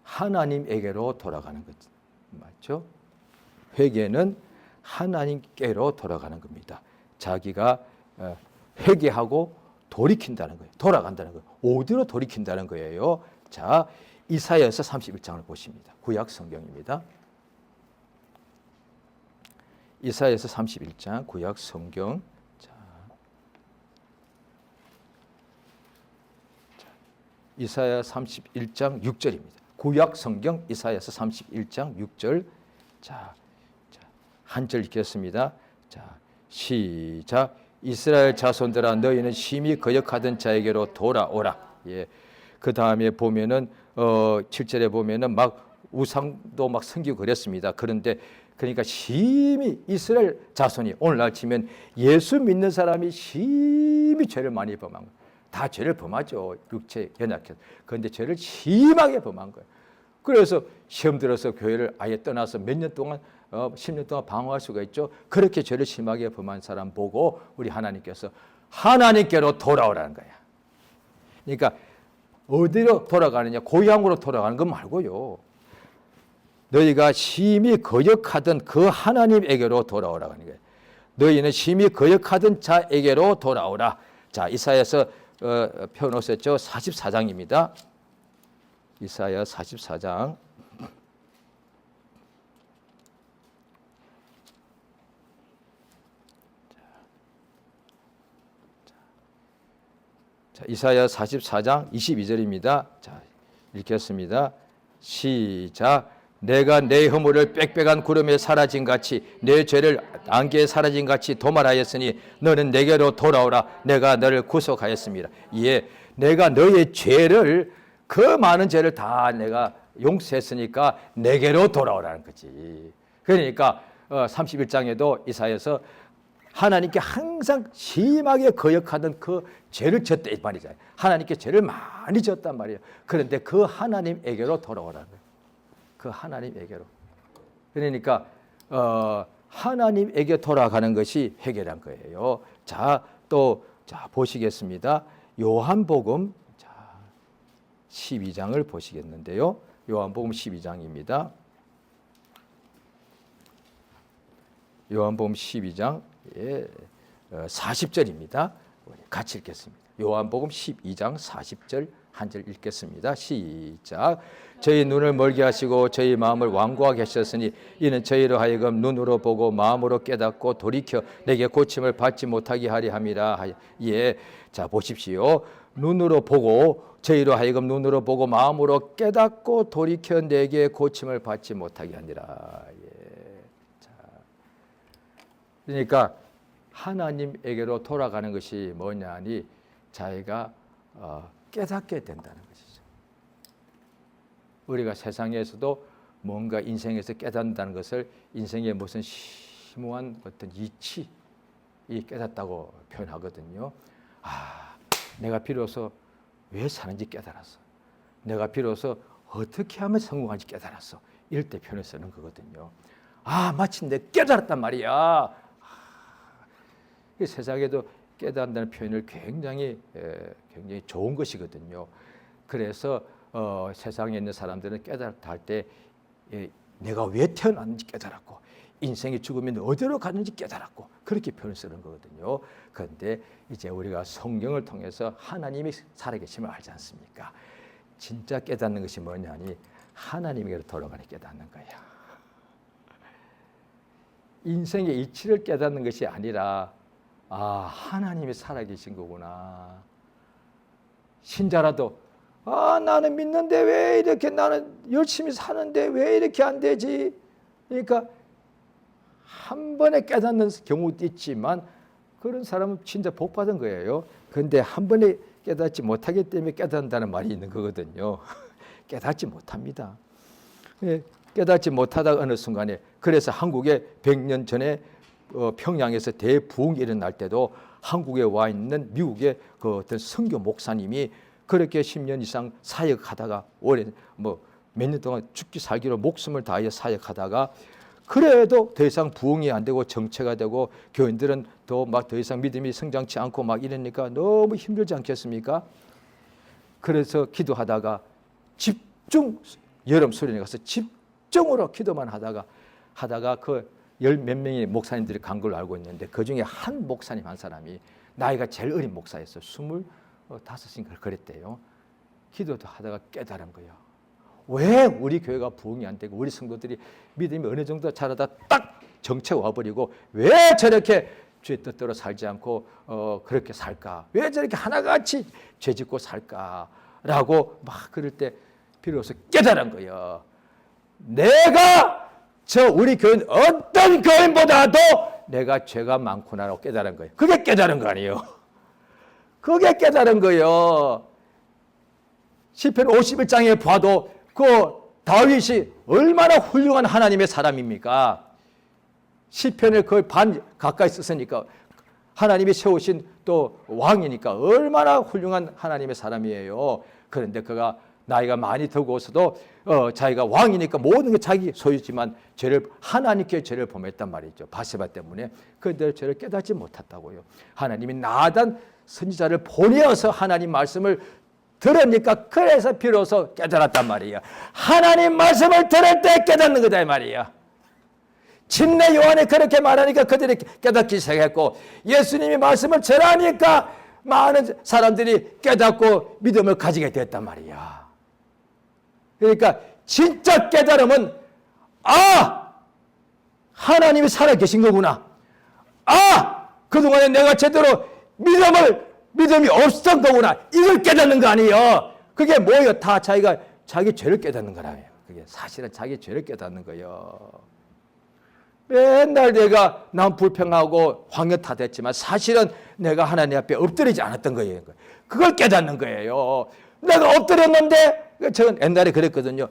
하나님에게로 돌아가는 것 맞죠? 회개는 하나님께로 돌아가는 겁니다. 자기가 회개하고 돌이킨다는 거예요. 돌아간다는 거예요. 어디로 돌이킨다는 거예요? 자, 이사야서 31장을 보십니다. 구약 성경입니다. 이사야서 31장 구약 성경. 자, 이사야 31장 6절입니다. 구약 성경 이사야서 31장 6절. 자, 한 절 읽겠습니다. 자, 시작. 이스라엘 자손들아 너희는 심히 거역하던 자에게로 돌아오라. 예. 그 다음에 보면은 7절에 보면은 막 우상도 막 섬기고 그랬습니다. 그러니까 심히 이스라엘 자손이 오늘날 치면 예수 믿는 사람이 심히 죄를 많이 범한 거예요. 다 죄를 범하죠. 육체 연약해서. 그런데 죄를 심하게 범한 거예요. 그래서 시험 들어서 교회를 아예 떠나서 몇 년 동안 10년 동안 방황할 수가 있죠. 그렇게 죄를 심하게 범한 사람 보고 우리 하나님께서 하나님께로 돌아오라는 거야. 그러니까 어디로 돌아가느냐? 고향으로 돌아가는 거 말고요. 너희가 심히 거역하던 그 하나님에게로 돌아오라고 하는 거예요. 너희는 심히 거역하던 자에게로 돌아오라. 자, 이사야서 펴놓으셨죠? 44장입니다. 이사야 44장. 자, 이사야 44장 22절입니다. 자, 읽겠습니다. 시작. 내가 내 허물을 빽빽한 구름에 사라진 같이 내 죄를 안개에 사라진 같이 도말하였으니 너는 내게로 돌아오라. 내가 너를 구속하였습니다. 예, 내가 너의 죄를 그 많은 죄를 다 내가 용서했으니까 내게로 돌아오라는 거지. 그러니까 31장에도 이사야서 하나님께 항상 심하게 거역하던 그 죄를 졌다 이 말이잖아요. 하나님께 죄를 많이 졌단 말이에요. 그런데 그 하나님에게로 돌아오라는 거예요. 그 하나님에게로. 그러니까 하나님에게 돌아가는 것이 회개란 거예요. 자, 또 보시겠습니다. 요한복음 12장을 보시겠는데요. 요한복음 12장입니다. 요한복음 12장 40절입니다. 같이 읽겠습니다. 요한복음 12장 40절 한 절 읽겠습니다. 시작. 저희 눈을 멀게 하시고 저희 마음을 완고하게 하셨으니 이는 저희로 하여금 눈으로 보고 마음으로 깨닫고 돌이켜 내게 고침을 받지 못하게 하리 함이라. 예, 자 보십시오. 눈으로 보고 저희로 하여금 눈으로 보고 마음으로 깨닫고 돌이켜 내게 고침을 받지 못하게 하니라. 예, 자, 그러니까 하나님에게로 돌아가는 것이 뭐냐니 자기가 깨닫게 된다는 것이죠. 우리가 세상에서도 뭔가 인생에서 깨닫는다는 것을 인생의 무슨 심오한 어떤 이치, 이 깨닫다고 표현하거든요. 내가 비로소 왜 사는지 깨달았어. 내가 비로소 어떻게 하면 성공하는지 깨달았어. 이럴 때 표현을 쓰는 거거든요. 마침 내가 깨달았단 말이야. 세상에도 깨닫는다는 표현을 굉장히 좋은 것이거든요. 그래서 세상에 있는 사람들은 깨달았다 할 때 내가 왜 태어났는지 깨달았고 인생이 죽으면 어디로 가는지 깨달았고 그렇게 표현을 쓰는 거거든요. 그런데 이제 우리가 성경을 통해서 하나님이 살아계심을 알지 않습니까? 진짜 깨닫는 것이 뭐냐니 하나님에게로 돌아가는 깨닫는 거야. 인생의 이치를 깨닫는 것이 아니라 하나님이 살아계신 거구나. 신자라도 나는 믿는데 왜 이렇게 나는 열심히 사는데 왜 이렇게 안 되지? 그러니까 한 번에 깨닫는 경우도 있지만 그런 사람은 진짜 복 받은 거예요. 그런데 한 번에 깨닫지 못하기 때문에 깨닫는다는 말이 있는 거거든요. 깨닫지 못합니다. 깨닫지 못하다가 어느 순간에 그래서 한국에 100년 전에 평양에서 대부흥이 일어날 때도 한국에 와 있는 미국의 그 어떤 선교 목사님이 그렇게 10년 이상 사역하다가 오래 몇 년 동안 죽기 살기로 목숨을 다하여 사역하다가 그래도 더 이상 부흥이 안 되고 정체가 되고 교인들은 더 이상 믿음이 성장치 않고 막 이러니까 너무 힘들지 않겠습니까? 그래서 기도하다가 여름 수련회 가서 집중으로 기도만 하다가 그 열 몇 명의 목사님들이 간 걸로 알고 있는데 그 중에 한 목사님 한 사람이 나이가 제일 어린 목사였어요. 25인가 그랬대요. 기도도 하다가 깨달은 거예요. 왜 우리 교회가 부흥이 안 되고 우리 성도들이 믿음이 어느 정도 자라다 딱 정체가 와버리고 왜 저렇게 주의 뜻대로 살지 않고 그렇게 살까? 왜 저렇게 하나같이 죄 짓고 살까라고 막 그럴 때 비로소 깨달은 거예요. 내가 우리 교인 어떤 교인보다도 내가 죄가 많구나라고 깨달은 거예요. 그게 깨달은 거 아니에요. 그게 깨달은 거예요. 시편 51장에 봐도 그 다윗이 얼마나 훌륭한 하나님의 사람입니까? 시편을 거의 반 가까이 썼으니까 하나님이 세우신 또 왕이니까 얼마나 훌륭한 하나님의 사람이에요. 그런데 그가 나이가 많이 들고서도 자기가 왕이니까 모든 게 자기 소유지만 하나님께 죄를 범했단 말이죠. 바세바 때문에. 그런데 죄를 깨닫지 못했다고요. 하나님이 나단 선지자를 보내어서 하나님 말씀을 들으니까 그래서 비로소 깨달았단 말이에요. 하나님 말씀을 들을 때 깨닫는 거다 이 말이에요. 침례 요한이 그렇게 말하니까 그들이 깨닫기 시작했고 예수님이 말씀을 전하니까 많은 사람들이 깨닫고 믿음을 가지게 됐단 말이야. 그러니까 진짜 깨달음은 하나님이 살아계신 거구나. 그동안에 내가 제대로 믿음이 없었던 거구나. 이걸 깨닫는 거 아니에요. 그게 뭐예요? 다 자기 죄를 깨닫는 거라요. 그게 사실은 자기 죄를 깨닫는 거예요. 맨날 난 불평하고 황여 타댔지만 사실은 내가 하나님 앞에 엎드리지 않았던 거예요. 그걸 깨닫는 거예요. 내가 엎드렸는데 저는 옛날에 그랬거든요.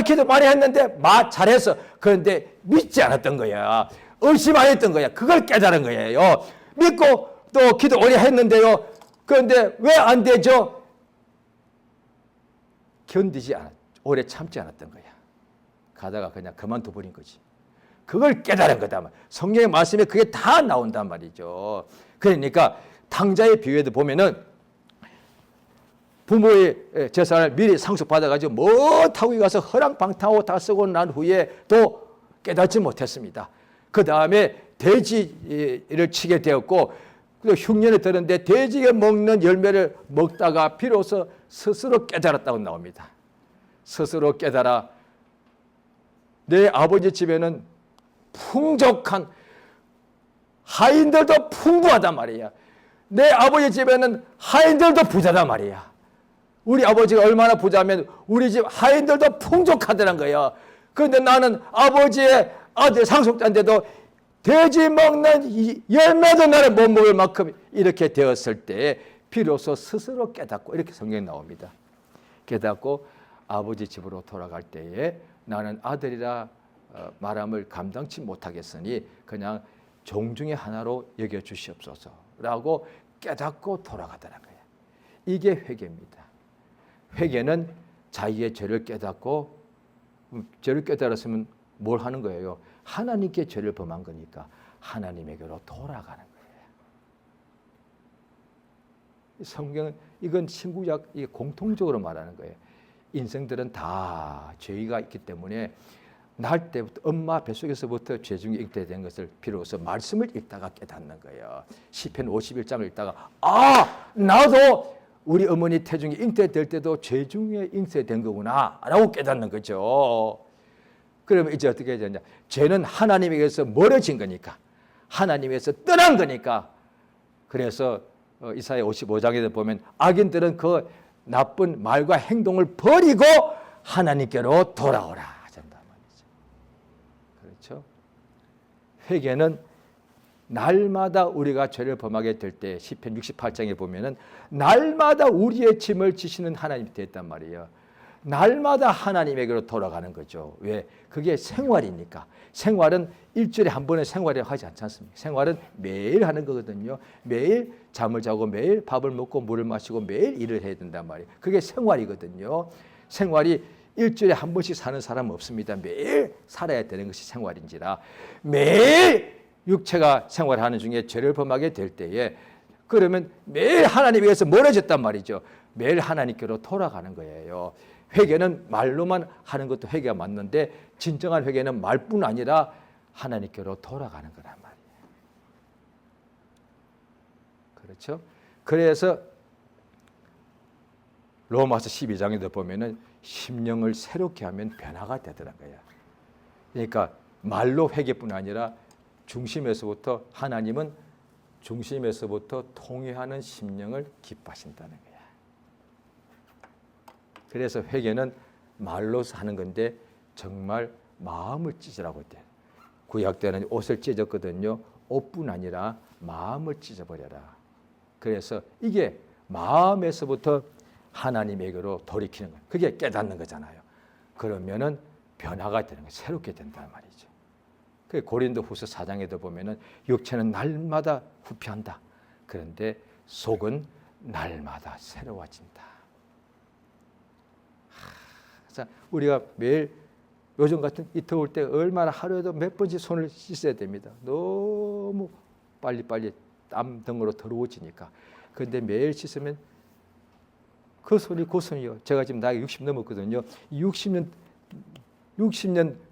기도 많이 했는데 잘했어. 그런데 믿지 않았던 거야. 의심 안 했던 거야. 그걸 깨달은 거예요. 믿고 또 기도 오래 했는데요. 그런데 왜 안 되죠? 오래 참지 않았던 거야. 가다가 그냥 그만둬 버린 거지. 그걸 깨달은 거다. 성경의 말씀에 그게 다 나온단 말이죠. 그러니까 탕자의 비유에도 보면은 부모의 재산을 미리 상속받아가지고 못하고 가서 허랑방탕하고 다 쓰고 난 후에 또 깨닫지 못했습니다. 그 다음에 돼지를 치게 되었고 흉년에 들었는데 돼지가 먹는 열매를 먹다가 비로소 스스로 깨달았다고 나옵니다. 스스로 깨달아 내 아버지 집에는 풍족한 하인들도 풍부하단 말이야. 내 아버지 집에는 하인들도 부자단 말이야. 우리 아버지가 얼마나 부자면 우리 집 하인들도 풍족하다는 거야. 그런데 나는 아버지의 아들 상속자인데도 돼지 먹는 열매도 나를 못 먹을 만큼 이렇게 되었을 때 비로소 스스로 깨닫고 이렇게 성경에 나옵니다. 깨닫고 아버지 집으로 돌아갈 때에 나는 아들이라 말함을 감당치 못하겠으니 그냥 종 중에 하나로 여겨주시옵소서라고 깨닫고 돌아가더라는 거예요. 이게 회개입니다. 회개는 자기의 죄를 깨닫고 죄를 깨달았으면 뭘 하는 거예요? 하나님께 죄를 범한 거니까 하나님에게로 돌아가는 거예요. 성경은 이건 신구약 공통적으로 말하는 거예요. 인생들은 다 죄가 있기 때문에 날 때부터 엄마 뱃속에서부터 죄중에 잉태된 것을 비로소 말씀을 읽다가 깨닫는 거예요. 시편 51장을 읽다가 나도 우리 어머니 태중에 잉태될 때도 죄중에 잉태된 거구나 라고 깨닫는 거죠. 그러면 이제 어떻게 해야 되냐? 죄는 하나님에게서 멀어진 거니까, 하나님에서 떠난 거니까. 그래서 이사야 55장에 보면 악인들은 그 나쁜 말과 행동을 버리고 하나님께로 돌아오라 하잔단 말이죠. 그렇죠? 회개는 날마다 우리가 죄를 범하게 될 때 시편 68장에 보면은 날마다 우리의 짐을 지시는 하나님이 됐단 말이에요. 날마다 하나님에게로 돌아가는 거죠. 왜? 그게 생활이니까. 생활은 일주일에 한 번의 생활이라고 하지 않지 않습니까? 생활은 매일 하는 거거든요. 매일 잠을 자고 매일 밥을 먹고 물을 마시고 매일 일을 해야 된단 말이에요. 그게 생활이거든요. 생활이 일주일에 한 번씩 사는 사람은 없습니다. 매일 살아야 되는 것이 생활인지라 매일 육체가 생활하는 중에 죄를 범하게 될 때에 그러면 매일 하나님에게서 멀어졌단 말이죠. 매일 하나님께로 돌아가는 거예요. 회개는 말로만 하는 것도 회개가 맞는데 진정한 회개는 말뿐 아니라 하나님께로 돌아가는 거란 말이에요. 그렇죠? 그래서 로마서 12장에도 보면은 심령을 새롭게 하면 변화가 되더란 거야. 그러니까 말로 회개뿐 아니라 중심에서부터 하나님은 중심에서부터 통회하는 심령을 기뻐하신다는 거야. 그래서 회개는 말로서 하는 건데 정말 마음을 찢으라고 돼. 구약 때는 옷을 찢었거든요. 옷뿐 아니라 마음을 찢어버려라. 그래서 이게 마음에서부터 하나님에게로 돌이키는 거예요. 그게 깨닫는 거잖아요. 그러면은 변화가 되는 거예요. 새롭게 된단 말이죠. 그 고린도후서 4장에도 보면은 육체는 날마다 후피한다. 그런데 속은 날마다 새로워진다. 자, 우리가 매일 요즘 같은 이 더울 때 얼마나 하루에도 몇 번씩 손을 씻어야 됩니다. 너무 빨리빨리 땀 등으로 더러워지니까. 그런데 매일 씻으면 그 손이 그 손이요. 제가 지금 나이가 60 넘었거든요. 60년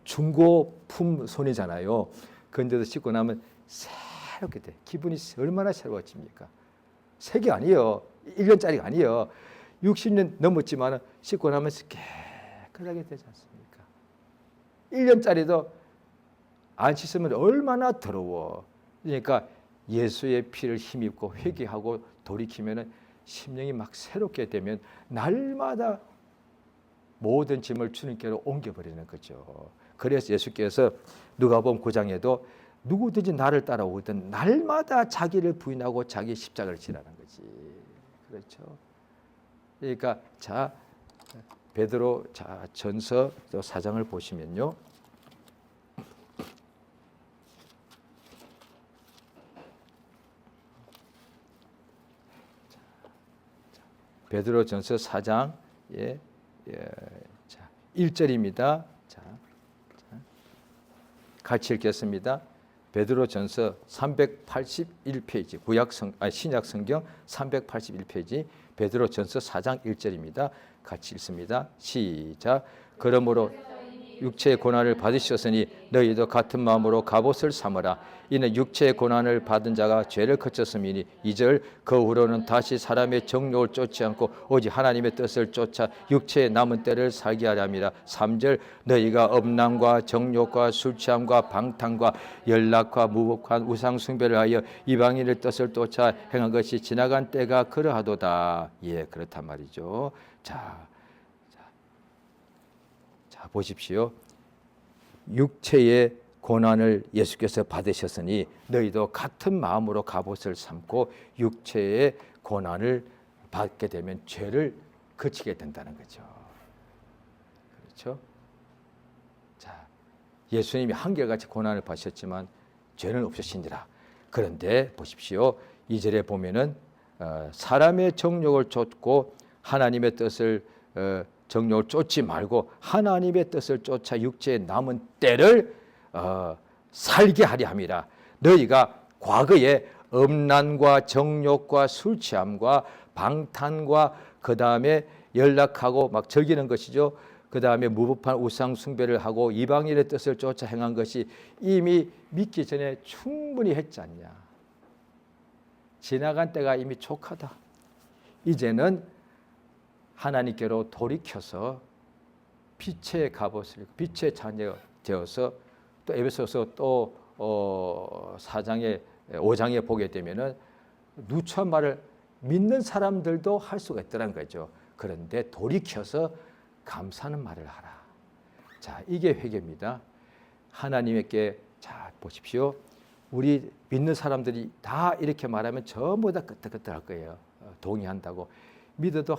중고품 손이잖아요. 그런데도 씻고 나면 새롭게 돼. 기분이 얼마나 새로워집니까? 색이 아니에요. 1년짜리가 아니에요. 60년 넘었지만 씻고 나면 깨끗하게 되지 않습니까? 1년짜리도 안 씻으면 얼마나 더러워. 그러니까 예수의 피를 힘입고 회개하고 돌이키면 심령이 막 새롭게 되면 날마다 모든 짐을 주님께로 옮겨버리는 거죠. 그래서 예수께서 누가복음 9장에도 누구든지 나를 따라오거든 날마다 자기를 부인하고 자기 십자가를 지라는 거지. 그렇죠. 그러니까 자 베드로 전서 4장을 보시면요. 베드로 전서 4장 1절입니다. 같이 읽겠습니다. 베드로 전서 381페이지 신약 성경 381페이지 베드로 전서 4장 1절입니다. 같이 읽습니다. 시작. 그러므로 육체의 고난을 받으셨으니 너희도 같은 마음으로 갑옷을 삼으라. 이는 육체의 고난을 받은 자가 죄를 거쳤음이니 2절 그 후로는 다시 사람의 정욕을 쫓지 않고 오직 하나님의 뜻을 쫓아 육체의 남은 때를 살게 하려 함이라. 3절 너희가 음란과 정욕과 술 취함과 방탕과 연락과 무복한 우상 숭배를 하여 이방인의 뜻을 쫓아 행한 것이 지나간 때가 그러하도다. 예, 그렇단 말이죠. 자 보십시오. 육체의 고난을 예수께서 받으셨으니 너희도 같은 마음으로 갑옷을 삼고 육체의 고난을 받게 되면 죄를 거치게 된다는 거죠. 그렇죠? 자, 예수님이 한결같이 고난을 받으셨지만 죄는 없으신지라. 그런데 보십시오. 2절에 보면은 사람의 정욕을 쫓고 하나님의 뜻을 정욕을 쫓지 말고 하나님의 뜻을 쫓아 육체의 남은 때를 살게 하려 함이라. 너희가 과거에 음란과 정욕과 술 취함과 방탄과 그 다음에 연락하고 막 즐기는 것이죠. 그 다음에 무법한 우상 숭배를 하고 이방인의 뜻을 쫓아 행한 것이 이미 믿기 전에 충분히 했지 않냐. 지나간 때가 이미 족하다. 이제는 하나님께로 돌이켜서 빛의 갑옷을 입고 빛의 자녀가 되어서 또 에베소서 또 5장에 보게 되면은 누추한 말을 믿는 사람들도 할 수가 있더란 거죠. 그런데 돌이켜서 감사하는 말을 하라. 자, 이게 회개입니다. 하나님께 자 보십시오. 우리 믿는 사람들이 다 이렇게 말하면 전부 다 끄떡끄떡할 거예요. 동의한다고 믿어도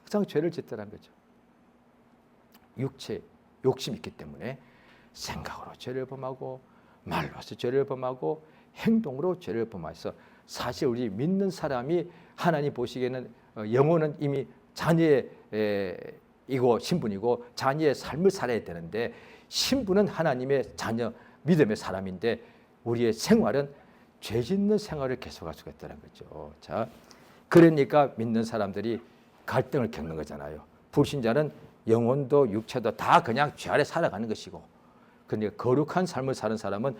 항상 죄를 짓더란 거죠. 육체 욕심이 있기 때문에 생각으로 죄를 범하고 말로서 죄를 범하고 행동으로 죄를 범해서 사실 우리 믿는 사람이 하나님 보시기에는 영혼은 이미 자녀의 이고 신분이고 자녀의 삶을 살아야 되는데 신분은 하나님의 자녀 믿음의 사람인데 우리의 생활은 죄 짓는 생활을 계속할 수가 있다는 거죠. 자, 그러니까 믿는 사람들이 갈등을 겪는 거잖아요. 불신자는 영혼도 육체도 다 그냥 죄 아래 살아가는 것이고, 그러니까 거룩한 삶을 사는 사람은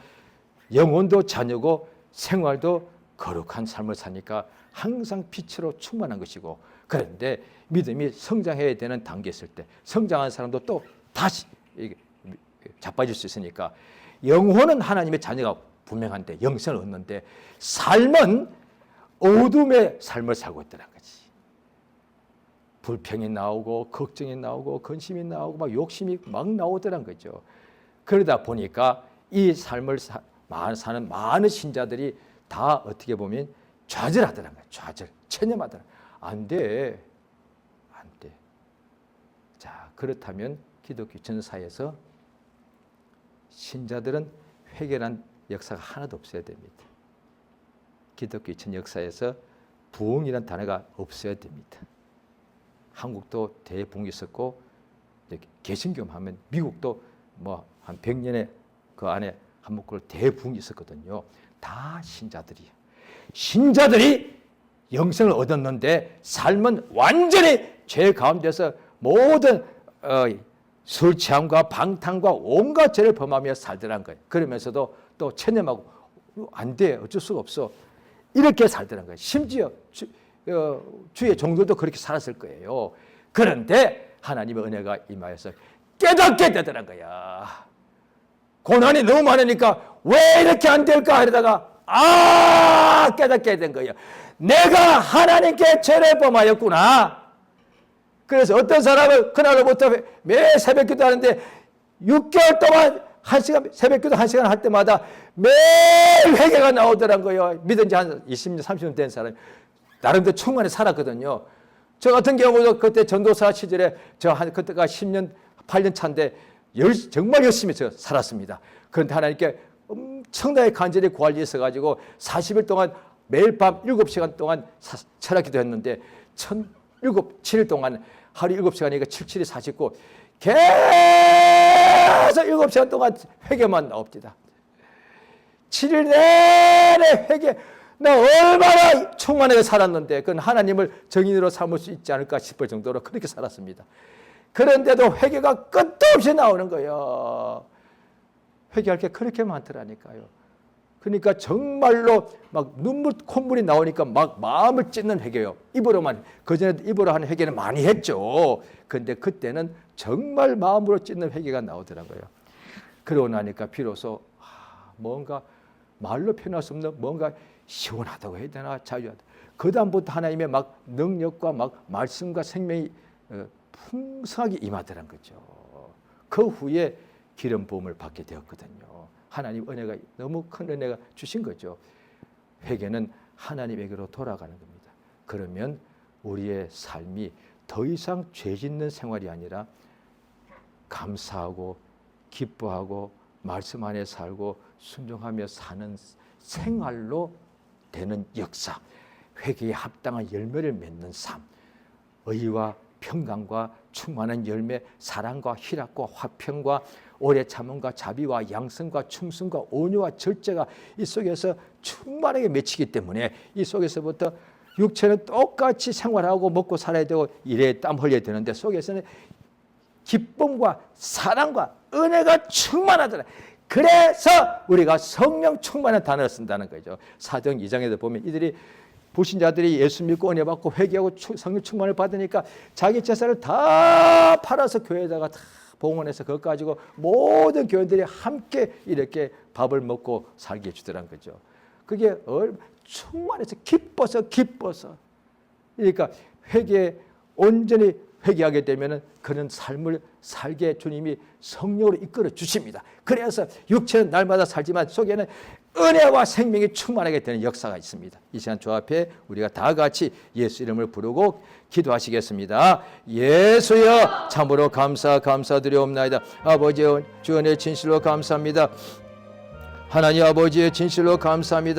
영혼도 자녀고 생활도 거룩한 삶을 사니까 항상 빛으로 충만한 것이고, 그런데 믿음이 성장해야 되는 단계에 있을 때 성장한 사람도 또 다시 자빠질 수 있으니까 영혼은 하나님의 자녀가 분명한데 영생을 얻는데 삶은 어둠의 삶을 살고 있다는 거지. 불평이 나오고 걱정이 나오고 근심이 나오고 막 욕심이 막 나오더란 거죠. 그러다 보니까 이 삶을 사는 많은 신자들이 다 어떻게 보면 좌절하더란 거예요. 좌절, 체념하더란 거예요. 안 돼. 안 돼. 자, 그렇다면 기독교 전사에서 신자들은 회개란 역사가 하나도 없어야 됩니다. 기독교 전 역사에서 부흥이란 단어가 없어야 됩니다. 한국도 대부흥이 있었고 개신교 하면 미국도 뭐 한 100년에 그 안에 한 묶을 대부흥이 있었거든요. 다 신자들이에요. 신자들이 영생을 얻었는데 삶은 완전히 죄 가운데서 모든 술 취함과 방탕과 온갖 죄를 범하며 살더란 거예요. 그러면서도 또 체념하고 안 돼, 어쩔 수가 없어, 이렇게 살더란 거예요. 심지어 주의 종들도 그렇게 살았을 거예요. 그런데 하나님의 은혜가 임하여서 깨닫게 되더란 거야. 고난이 너무 많으니까 왜 이렇게 안 될까 하다가 깨닫게 된 거예요. 내가 하나님께 죄를 범하였구나. 그래서 어떤 사람은 그날로부터 매일 새벽기도 하는데 6개월 동안 1시간, 새벽기도 1시간 할 때마다 매일 회개가 나오더란 거예요. 믿은 지 한 20년, 30년 된 사람이. 나름대로 충만히 살았거든요. 저 같은 경우도 그때 전도사 시절에 그때가 10년, 8년 차인데 정말 열심히 살았습니다. 그런데 하나님께 엄청나게 간절히 구할 일이 있어가지고 40일 동안 매일 밤 7시간 동안 철학기도 했는데 7일 동안 하루 7시간이니까 77이 49 계속 7시간 동안 회개만 나옵니다. 7일 내내 회개. 나 얼마나 충만하게 살았는데 그건 하나님을 증인으로 삼을 수 있지 않을까 싶을 정도로 그렇게 살았습니다. 그런데도 회개가 끝도 없이 나오는 거예요. 회개할 게 그렇게 많더라니까요. 그러니까 정말로 막 눈물 콧물이 나오니까 막 마음을 찢는 회개요. 입으로만, 그전에도 입으로 하는 회개는 많이 했죠. 그런데 그때는 정말 마음으로 찢는 회개가 나오더라고요. 그러고 나니까 비로소 뭔가 말로 표현할 수 없는 뭔가 시원하다고 해야 되나, 자유하다. 그 다음부터 하나님의 막 능력과 막 말씀과 생명이 풍성하게 임하더란 거죠. 그 후에 기름 부음을 받게 되었거든요. 하나님 은혜가 너무 큰 은혜가 주신 거죠. 회개는 하나님에게로 돌아가는 겁니다. 그러면 우리의 삶이 더 이상 죄 짓는 생활이 아니라 감사하고 기뻐하고 말씀 안에 살고 순종하며 사는 생활로 되는 역사, 회개에 합당한 열매를 맺는 삶, 의와 평강과 충만한 열매, 사랑과 희락과 화평과 오래 참음과 자비와 양성과 충성과 온유와 절제가 이 속에서 충만하게 맺히기 때문에 이 속에서부터 육체는 똑같이 생활하고 먹고 살아야 되고 일에 땀 흘려야 되는데 속에서는 기쁨과 사랑과 은혜가 충만하더라. 그래서 우리가 성령 충만한 단어를 쓴다는 거죠. 사도행 2장에도 보면 이들이 불신자들이 예수 믿고 은혜 받고 회개하고 성령 충만을 받으니까 자기 재산을 다 팔아서 교회에다가 다 봉헌해서 그것 가지고 모든 교인들이 함께 이렇게 밥을 먹고 살게 해주더란 거죠. 그게 충만해서 기뻐서 그러니까 온전히 회개하게 되면 그런 삶을 살게 주님이 성령으로 이끌어 주십니다. 그래서 육체는 날마다 살지만 속에는 은혜와 생명이 충만하게 되는 역사가 있습니다. 이 시간 주 앞에 우리가 다 같이 예수 이름을 부르고 기도하시겠습니다. 예수여 참으로 감사드리옵나이다. 아버지여 주 은혜 진실로 감사합니다. 하나님 아버지의 진실로 감사합니다.